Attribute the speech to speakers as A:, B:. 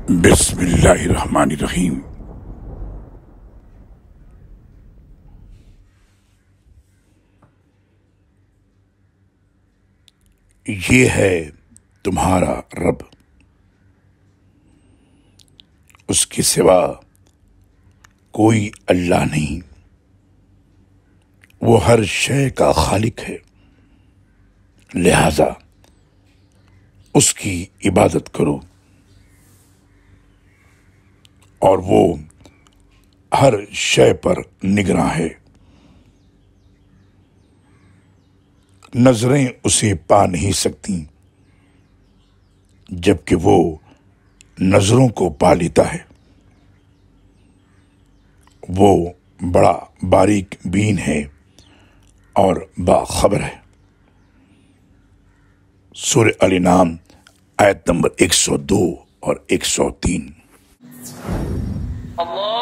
A: بسم اللہ الرحمن الرحیم۔ یہ ہے تمہارا رب، اس کے سوا کوئی اللہ نہیں، وہ ہر شے کا خالق ہے، لہذا اس کی عبادت کرو، اور وہ ہر شے پر نگراں ہے۔ نظریں اسے پا نہیں سکتی جبکہ وہ نظروں کو پا لیتا ہے۔ وہ بڑا باریک بین ہے اور باخبر ہے۔ سورہ الانعام آیت نمبر 102 اور 103۔
B: اللہ